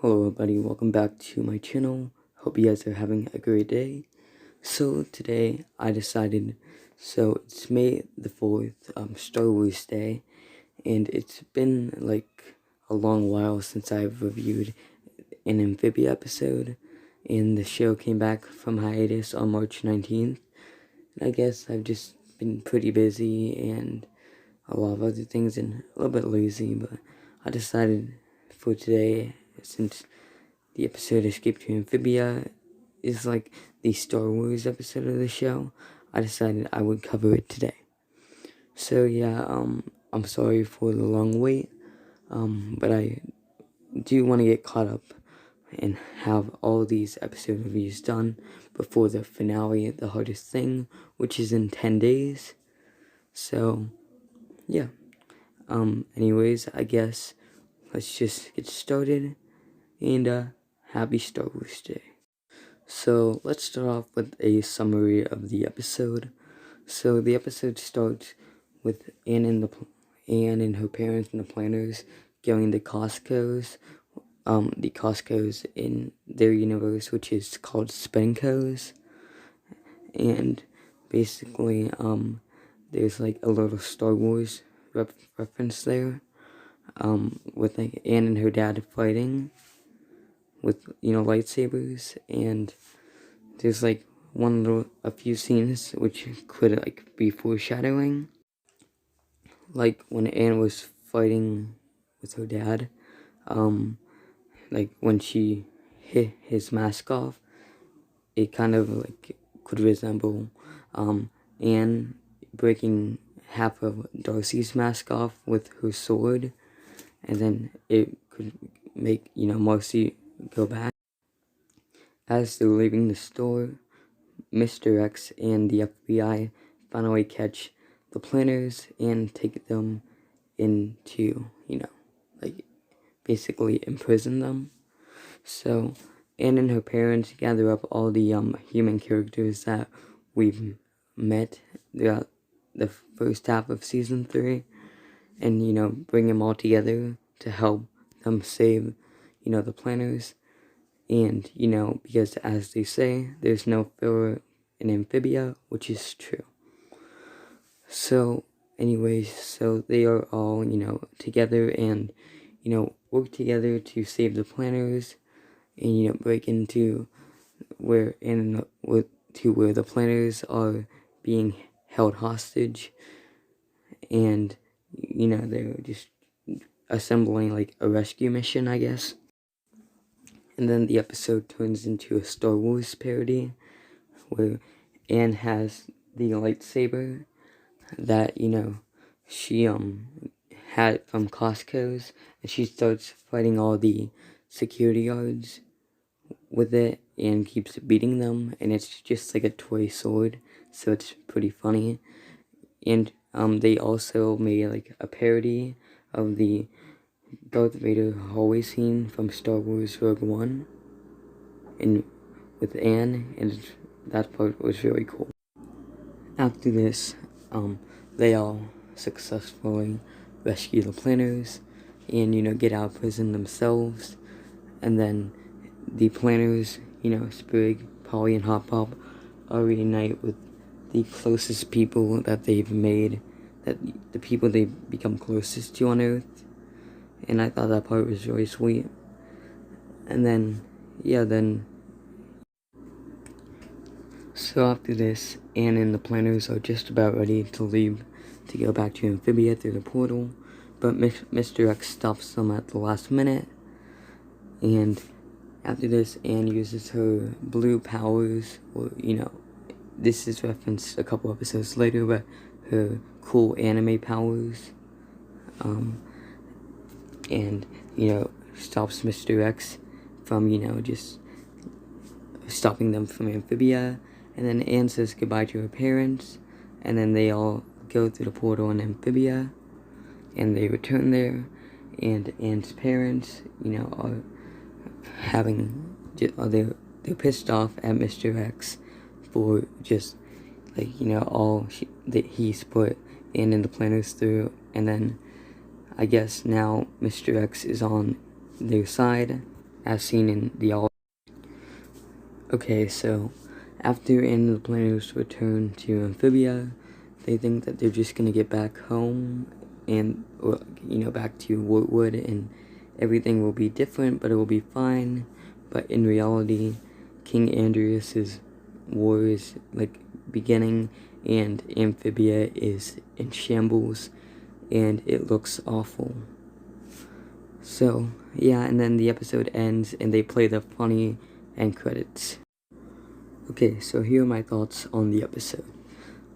Hello everybody, welcome back to my channel. Hope you guys are having a great day. So today I decided, it's May the 4th, Star Wars Day, and it's been like a long while since I've reviewed an Amphibia episode, and the show came back from hiatus on March 19th. And I guess I've just been pretty busy and a lot of other things and a little bit lazy, but I decided for today, since the episode Escape to Amphibia is like the Star Wars episode of the show, I decided I would cover it today. So yeah, I'm sorry for the long wait, but I do want to get caught up and have all these episode reviews done before the finale, The Hardest Thing, which is in 10 days. So yeah, anyways, I guess let's just get started, and happy Star Wars Day. So let's start off with a summary of the episode. So the episode starts with Anne and her parents and the planners going to Costco's, the Costco's in their universe, which is called Spenco's, and basically, there's like a little Star Wars reference there, with like Anne and her dad fighting with, lightsabers, and there's like a few scenes which could like be foreshadowing, like when Anne was fighting with her dad, like when she hit his mask off, it kind of like could resemble Anne breaking half of Darcy's mask off with her sword, and then it could make Marcy go back. As they're leaving the store, Mr. X and the FBI finally catch the planners and take them into, like basically imprison them. So Anne and her parents gather up all the human characters that we've met throughout the first half of season 3, and bring them all together to help them save, the planners. And, because as they say, there's no filler in Amphibia, which is true. So, anyways, so they are all, together and, work together to save the planners and, break into where the planners are being held hostage. And, they're just assembling like a rescue mission, I guess. And then the episode turns into a Star Wars parody, where Anne has the lightsaber that, she had from Costco's, and she starts fighting all the security guards with it and keeps beating them, and it's just like a toy sword, so it's pretty funny. And they also made like a parody of the Darth Vader hallway scene from Star Wars Rogue One, and with Anne, and that part was really cool. After this, they all successfully rescue the planners and, get out of prison themselves. And then the planners, Sprig, Polly, and Hop Pop all reunite with the closest people that they've made, that the people they become closest to on Earth. And I thought that part was really sweet. And then, so after this, Anne and the planners are just about ready to leave to go back to Amphibia through the portal, but Mr. X stops them at the last minute. And after this, Anne uses her blue powers, or, this is referenced a couple episodes later, but her cool anime powers, and, stops Mr. X from, just stopping them from Amphibia. And then Anne says goodbye to her parents, and then they all go through the portal in Amphibia, and they return there, and Anne's parents, are they're pissed off at Mr. X for just, like, all that he's put Anne and the planners through. And then I guess now Mr. X is on their side, as seen in the all. Okay, so after Anne and the Planners return to Amphibia, they think that they're just gonna get back home and, or, back to Woodwood, and everything will be different, but it will be fine. But in reality, King Andreas's war is beginning, and Amphibia is in shambles, and it looks awful. So yeah, and then the episode ends, and they play the funny end credits. Okay, so here are my thoughts on the episode.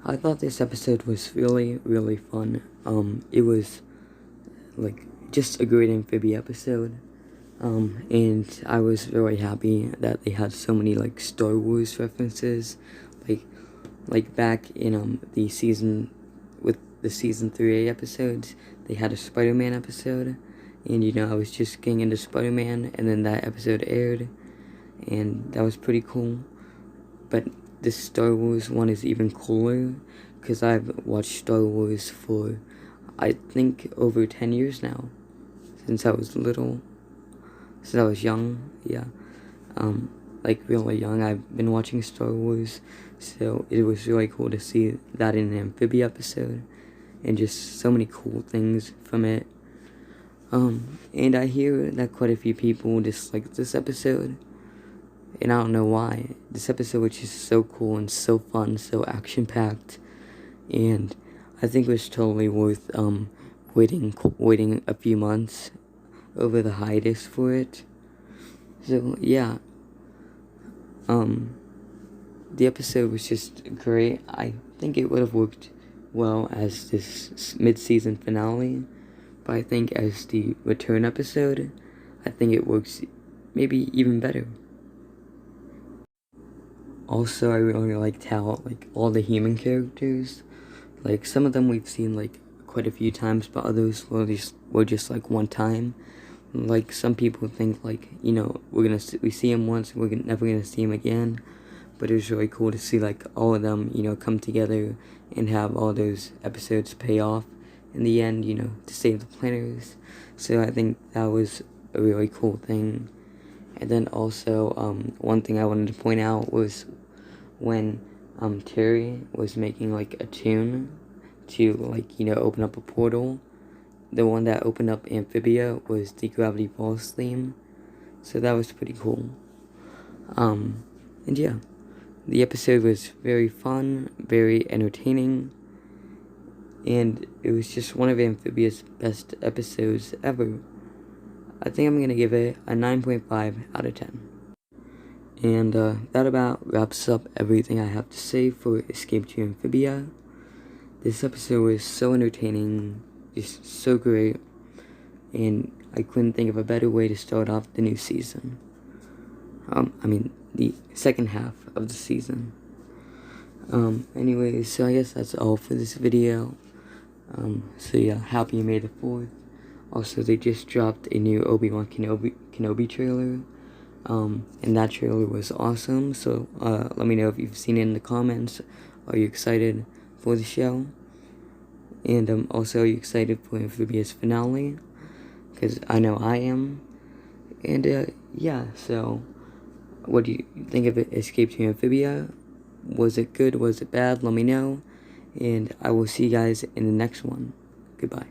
I thought this episode was really, really fun. It was just a great Amphibia episode. And I was really happy that they had so many Star Wars references, like back in the season, with the season 3 episodes, they had a Spider-Man episode, and I was just getting into Spider-Man, and then that episode aired, and that was pretty cool. But this Star Wars one is even cooler, because I've watched Star Wars for, I think, over 10 years now, since I was little. Since I was young, yeah, really young, I've been watching Star Wars, so it was really cool to see that in an Amphibia episode, and just so many cool things from it. And I hear that quite a few people dislike this episode, and I don't know why. This episode was just so cool and so fun, so action-packed, and I think it was totally worth, waiting a few months over the hiatus for it. So yeah, the episode was just great. I think it would have worked well as this mid-season finale, but I think as the return episode, I think it works maybe even better. Also, I really liked how all the human characters, some of them we've seen quite a few times, but others were just one time. Some people think we see him once, we're never gonna see him again, but it was really cool to see all of them come together and have all those episodes pay off in the end, to save the planners. So I think that was a really cool thing. And then also one thing I wanted to point out was when Terry was making a tune to open up a portal. The one that opened up Amphibia was the Gravity Falls theme, so that was pretty cool. And yeah, the episode was very fun, very entertaining, and it was just one of Amphibia's best episodes ever. I think I'm gonna give it a 9.5 out of 10. And that about wraps up everything I have to say for Escape to Amphibia. This episode was so entertaining, just so great, and I couldn't think of a better way to start off the new season. The second half of the season. Anyways, so I guess that's all for this video. So yeah, happy May the 4th. Also, they just dropped a new Obi-Wan Kenobi trailer. And that trailer was awesome, so let me know if you've seen it in the comments. Are you excited for the show? And also, are you excited for Amphibia's finale? Because I know I am. And yeah, so what do you think of it, Escape to Amphibia? Was it good? Was it bad? Let me know. And I will see you guys in the next one. Goodbye.